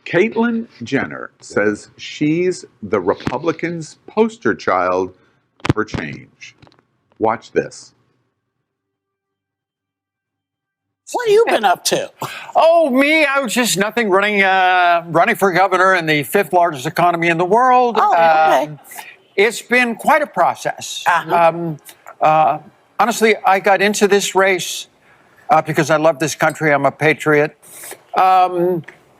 Caitlyn Jenner says she's the Republicans' poster child for change. Watch this. What have you been up to? Oh, me? I was just nothing, running for governor in the fifth largest economy in the world. Oh, okay. It's been quite a process. Uh-huh. Honestly, I got into this race because I love this country. I'm a patriot.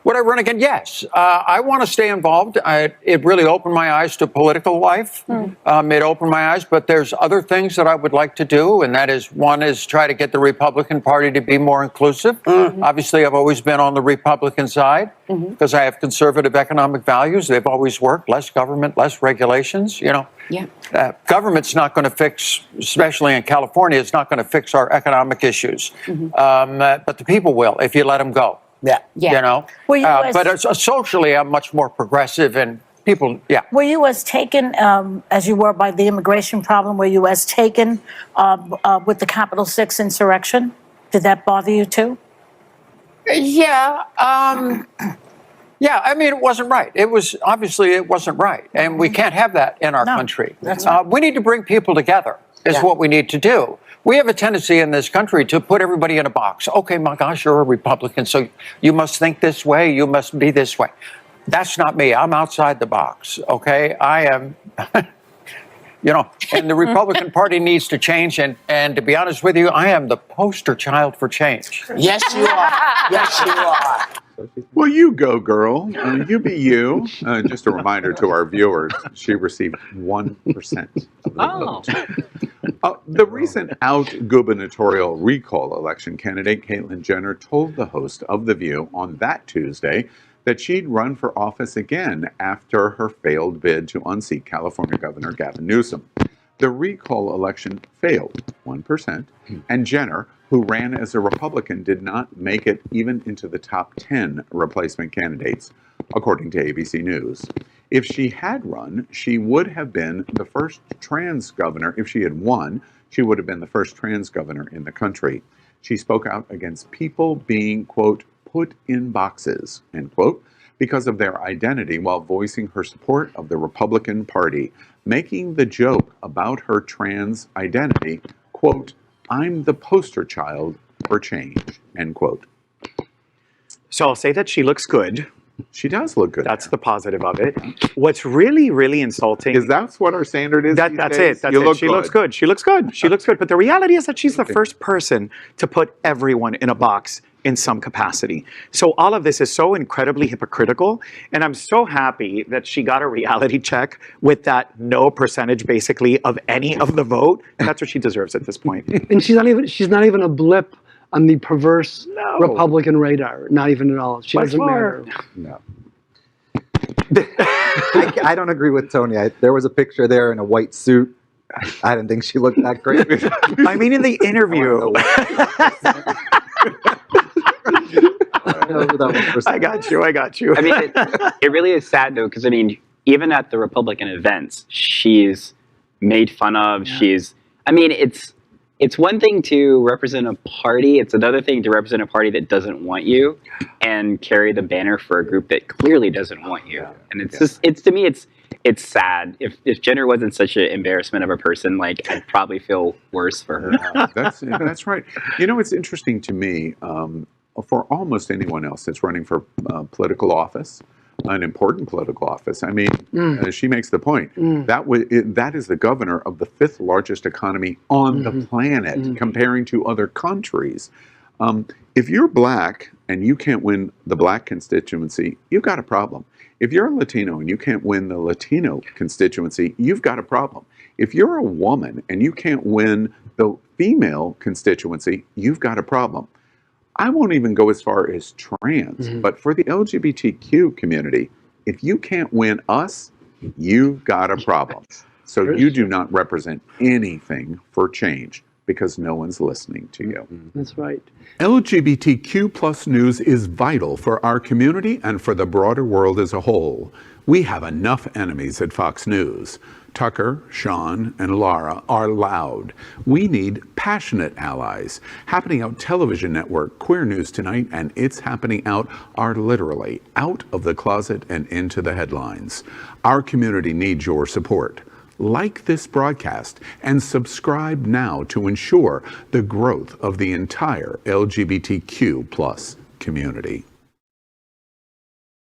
Would I run again? Yes. I want to stay involved. It really opened my eyes to political life. It opened my eyes, but there's other things that I would like to do, and that is, one is try to get the Republican Party to be more inclusive. Obviously, I've always been on the Republican side because I have conservative economic values. They've always worked. Less government, less regulations, you know. Yeah. Government's not going to fix, especially in California, it's not going to fix our economic issues. But the people will if you let them go. Yeah. You know, but socially, I'm much more progressive, and people, Were you as taken as you were by the immigration problem? Were you as taken with the Capitol 6 insurrection? Did that bother you too? Yeah. Yeah, I mean, it wasn't right. It wasn't right. And we can't have that in our country. That's right. We need to bring people together, is what we need to do. We have a tendency in this country to put everybody in a box. Okay, my gosh, you're a Republican, so you must think this way, you must be this way. That's not me. I'm outside the box, okay? I am, you know, and the Republican Party needs to change, and to be honest with you, I am the poster child for change. Yes, you are. Yes, you are. Well, you go, girl. You be you. Just a reminder to our viewers, she received 1% of the vote. The recent out gubernatorial recall election candidate Caitlyn Jenner told the host of The View on that Tuesday that she'd run for office again after her failed bid to unseat California Governor Gavin Newsom. The recall election failed, 1%, and Jenner, who ran as a Republican, did not make it even into the top 10 replacement candidates, according to ABC News. If she had run, she would have been the first trans governor. If she had won, she would have been the first trans governor in the country. She spoke out against people being, quote, put in boxes, end quote, because of their identity, while voicing her support of the Republican Party, making the joke about her trans identity, quote, I'm the poster child for change, end quote. So I'll say that she looks good. She does look good. That's the positive of it. What's really, really insulting is that's what our standard is. That's it. That's it. She looks good. She looks good. She looks good. But the reality is that she's the first person to put everyone in a box in some capacity. So all of this is so incredibly hypocritical. And I'm so happy that she got a reality check with that no percentage basically of any of the vote. That's what she deserves at this point. And she's not even a blip on the perverse Republican radar. Not even at all. She doesn't matter. No. I don't agree with Tony. There was a picture there in a white suit. I didn't think she looked that great. I mean, in the interview. I got you. I mean, it really is sad, though, because, I mean, even at the Republican events, she's made fun of. Yeah. It's one thing to represent a party. It's another thing to represent a party that doesn't want you and carry the banner for a group that clearly doesn't want you. And to me, it's sad. If Jenner wasn't such an embarrassment of a person, like, I'd probably feel worse for her. That's right. You know, it's interesting to me, for almost anyone else that's running for political office, an important political office. I mean, she makes the point. That is the governor of the fifth largest economy on the planet, comparing to other countries. If you're black and you can't win the black constituency, you've got a problem. If you're a Latino and you can't win the Latino constituency, you've got a problem. If you're a woman and you can't win the female constituency, you've got a problem. I won't even go as far as trans, but for the LGBTQ community, if you can't win us, you've got a problem. So you do not represent anything for change because no one's listening to you. That's right. LGBTQ plus news is vital for our community and for the broader world as a whole. We have enough enemies at Fox News. Tucker, Sean, and Laura are loud. We need passionate allies. Happening Out Television Network, Queer News Tonight, and It's Happening Out are literally out of the closet and into the headlines. Our community needs your support. Like this broadcast and subscribe now to ensure the growth of the entire LGBTQ+ community.